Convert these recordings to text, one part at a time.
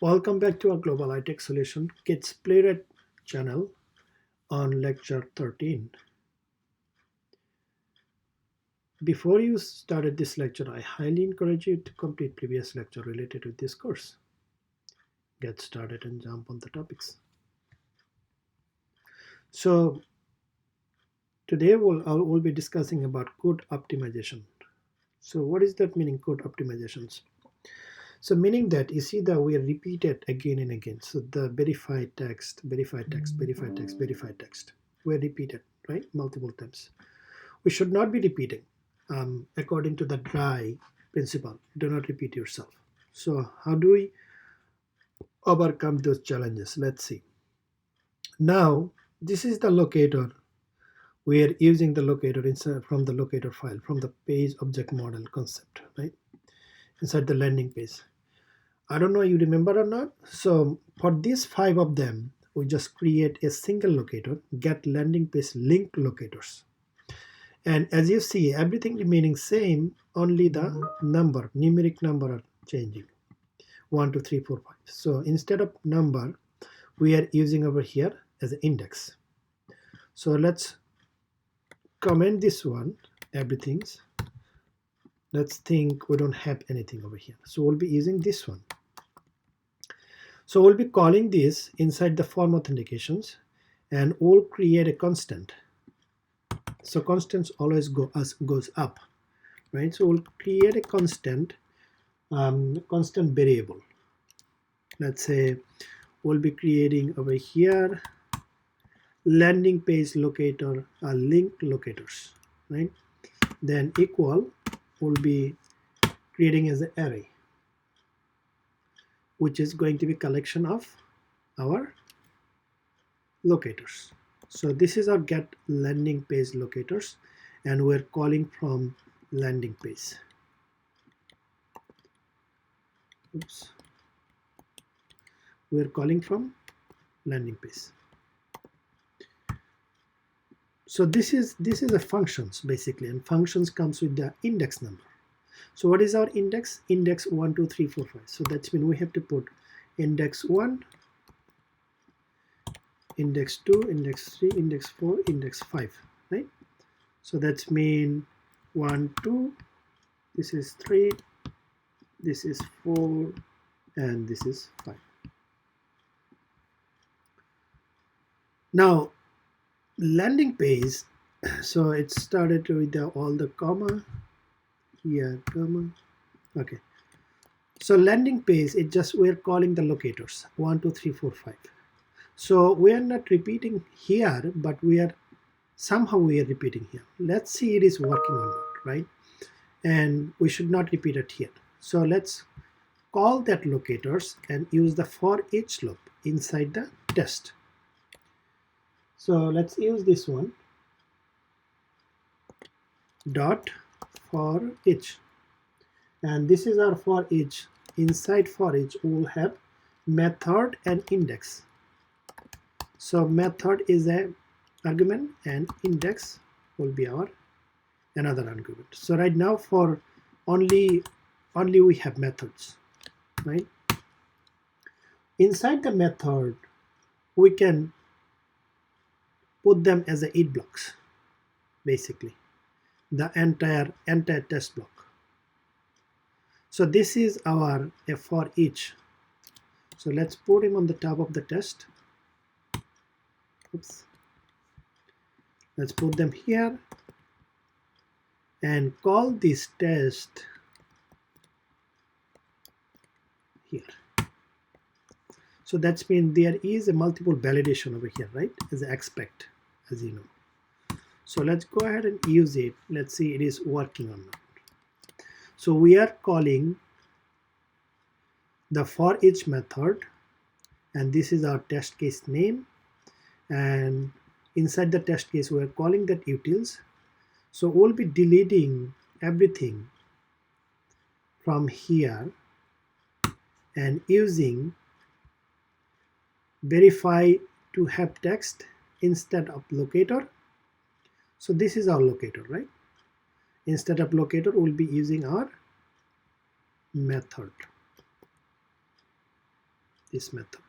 Welcome back to our Global iTech Solution GITS-Playwright channel on lecture 13. Before you started this lecture, I highly encourage you to complete previous lecture related to this course. Get started and jump on the topics. So today we'll be discussing about code optimization. So what is that meaning, code optimizations? So meaning that you see that we are repeated again and again. So the verified text, verified text, verified text, verified text. We're repeated, right? Multiple times. We should not be repeating. According to the dry principle, do not repeat yourself. So how do we overcome those challenges? Let's see. Now, this is the locator. We are using the locator inside from the locator file, from the page object model concept, right? Inside the landing page. I don't know you remember or not. So for these 5 of them, we just create a single locator, get landing page link locators. And as you see, everything remaining same, only the number, numeric number are changing. 1, 2, 3, 4, 5. So instead of number, we are using over here as an index. So let's comment this one, everything's. Let's think we don't have anything over here. So we'll be using this one. So we'll be calling this inside the form authentications, and we'll create a constant. So constants always goes up, right? So we'll create a constant variable. Let's say we'll be creating over here landing page locator, link locators, right? Then equal will be creating as an array, which is going to be collection of our locators. So this is our get landing page locators, and we're calling from landing page. Oops. We're calling from landing page. So this is a functions basically, and functions comes with the index number. So what is our index? Index 1, 2, 3, 4, 5. So that's mean we have to put index 1, index 2, index 3, index 4, index 5, right? So that's mean 1, 2, this is 3, this is 4, and this is 5. Now landing page, so it started with all the comma here, comma. Okay, so landing page, it just we're calling the locators 1, 2, 3, 4, 5. So we are not repeating here, but we are somehow repeating here. Let's see it is working or not, right? And we should not repeat it here. So let's call that locators and use the for each loop inside the test. So let's use this one, dot for each, and this is our for each. Inside for each we will have method and index. So method is a argument and index will be our another argument. So right now for only we have methods, right? Inside the method we can put them as a it blocks, basically the entire test block. So this is our for each. So let's put him on the top of the test. Oops. Let's put them here and call this test here. So that's mean there is a multiple validation over here, right? As expect, as you know. So let's go ahead and use it. Let's see it is working or not. So we are calling the for each method, and this is our test case name, and inside the test case we are calling that utils. So we'll be deleting everything from here and using verify to have text instead of locator. So this is our locator, right? Instead of locator we'll be using our method. this method.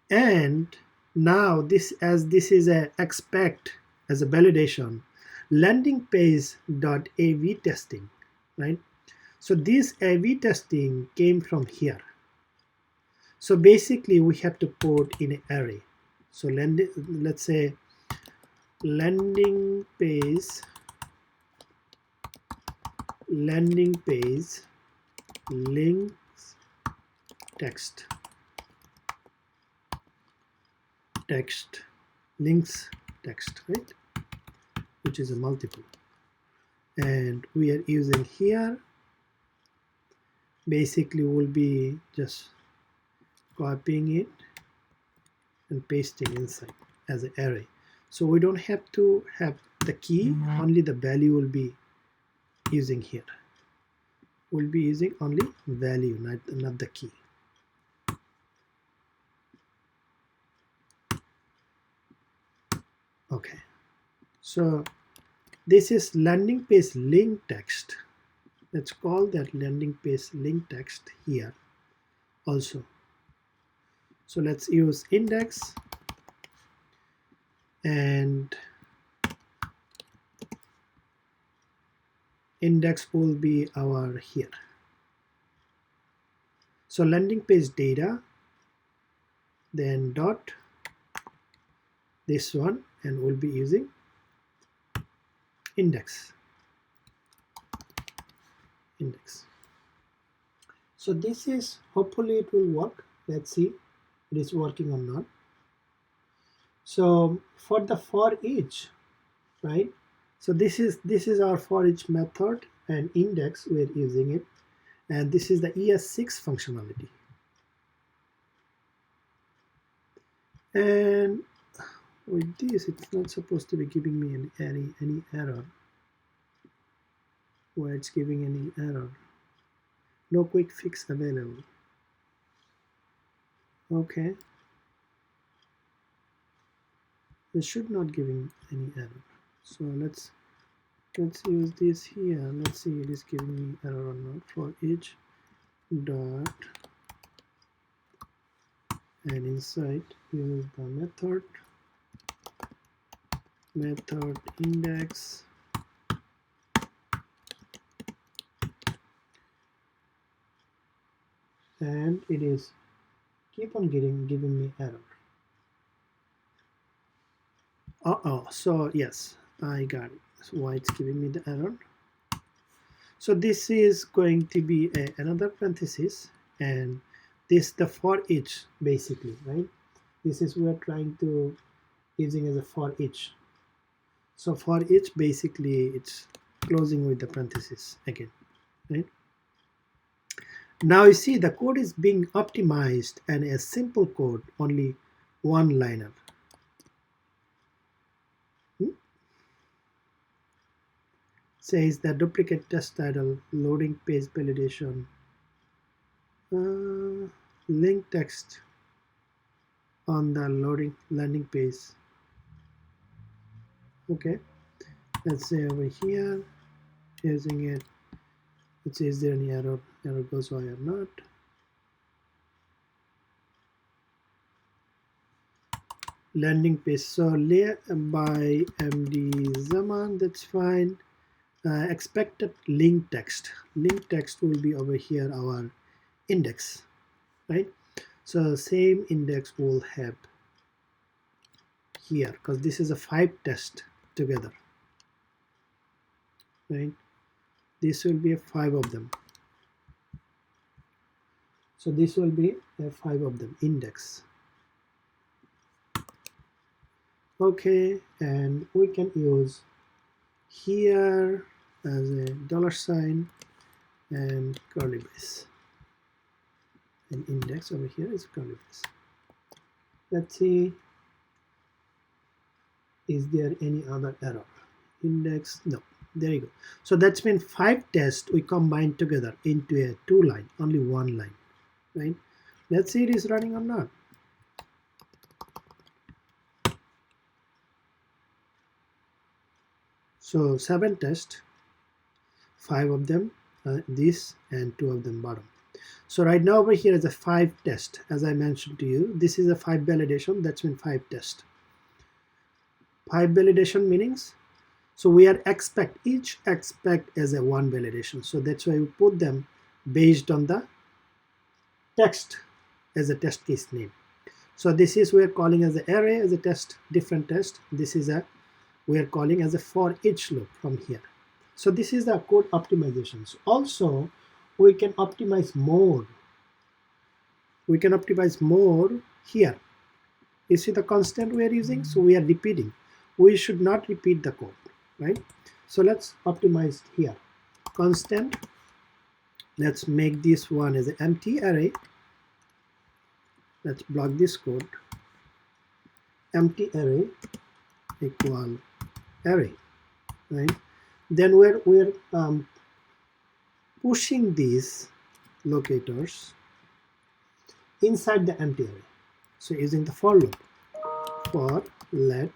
And now this, as this is a expect as a validation, landing page.av testing, right? So this AV testing came from here. So basically we have to put in an array. So let's say landing page links text links text, right, which is a multiple, and we are using here, basically we'll be just copying it and pasting inside as an array. So we don't have to have the key, only the value will be using here. We'll be using only value, not the key. Okay, so this is landing page link text. Let's call that landing page link text here also. So let's use index, and index will be our here. So landing page data, then dot this one, and we'll be using index. So this is, hopefully it will work. Let's see it is working or not. So for the for each, right, so this is our for each method, and index we're using it, and this is the ES6 functionality. And with this, it's not supposed to be giving me any error. Where it's giving any error. No quick fix available. Okay. It should not giving any error. So let's use this here. Let's see it is giving me error or not. For each dot, and inside use the method index, and it is keep on giving me error. So yes, I got it. So why it's giving me the error. So this is going to be another parenthesis, and this the for each basically, right? This is we're trying to using as a for each. So for each basically it's closing with the parenthesis again, right? Now you see the code is being optimized, and a simple code, only one liner. Says the duplicate test title, loading page validation, link text on the landing page. Okay, let's say over here using it. Let's see, is there any error goes why or not. Landing page, so layer by MD Zaman, that's fine. Expected link text will be over here, our index, right? So same index will have here, because this is a 5 test together, right? This will be a 5 of them. So this will be a 5 of them index. Okay, and we can use here as a $, and curly brace, and index over here is curly brace. Let's see, is there any other error? Index, no, there you go. So that's mean 5 tests we combine together into a 2 line, only 1 line, right? Let's see it is running or not. So 7 tests, 5 of them this and 2 of them bottom. So right now over here is a 5 test. As I mentioned to you, this is a 5 validation. That's mean 5 test. 5 validation meanings. So we are each expect as a 1 validation. So that's why we put them based on the text as a test case name. So this is we are calling as an array as a test, different test. This is a we are calling as a for each loop from here. So this is the code optimizations. Also, we can optimize more. We can optimize more here. You see the constant we are using? So we are repeating. We should not repeat the code, right? So let's optimize here. Constant. Let's make this one as an empty array. Let's block this code. Empty array equal array, right? Then we're pushing these locators inside the empty array. So using the for loop, for let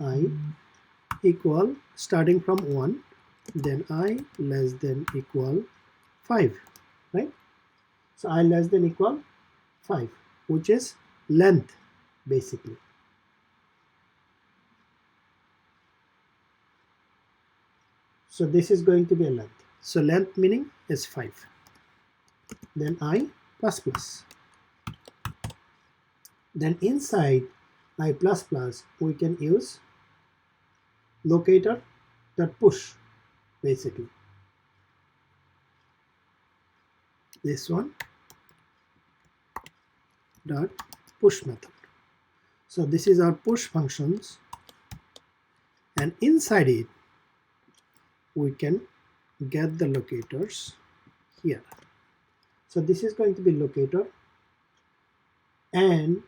I equal starting from 1, then I less than equal 5, right? So I less than equal 5, which is length basically. So this is going to be a length. So length meaning is 5. Then I plus plus. Then inside I plus plus we can use locator dot push basically. This one dot push method. So this is our push functions, and inside it we can get the locators here. So this is going to be locator, and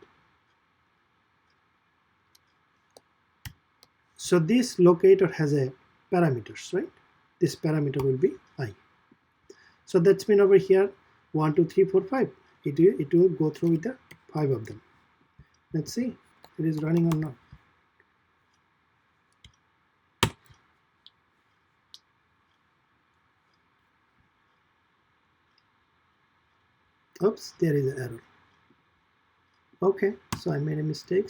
so this locator has a parameters, right? This parameter will be I. So that's mean over here 1, 2, 3, 4, 5. It will go through with the 5 of them. Let's see it is running or not. Oops, there is an error. Okay, so I made a mistake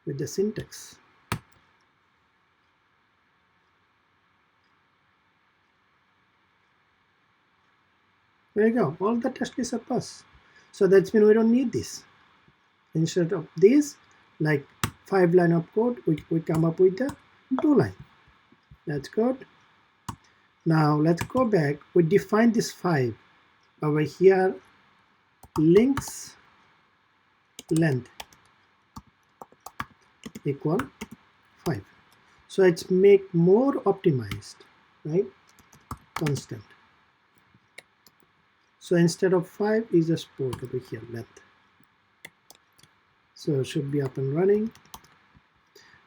with the syntax. There you go, all the test cases are passed. So that's mean we don't need this. Instead of this, like 5 line of code, we come up with the 2 line. That's good. Now let's go back. We define this 5 over here, links length equal 5. So it's make more optimized, right? Constant. So instead of 5 is just put over here length. So it should be up and running.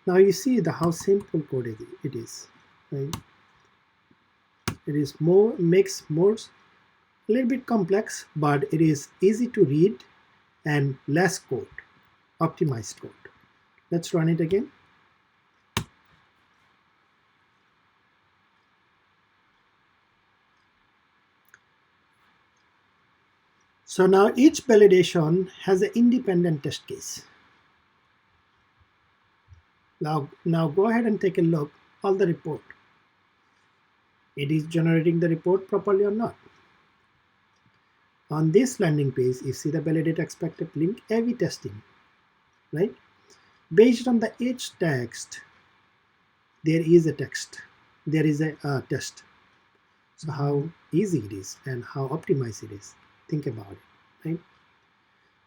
Now you see how simple code it is, right? It is makes more a little bit complex, but it is easy to read and less code, optimized code. Let's run it again. So now each validation has an independent test case. Now go ahead and take a look at the report. It is generating the report properly or not. On this landing page, you see the validate expected link A/B testing, right? Based on the each text, there is a text. There is a test. So how easy it is and how optimized it is. Think about it, right?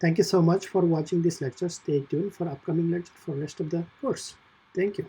Thank you so much for watching this lecture. Stay tuned for upcoming lecture for rest of the course. Thank you.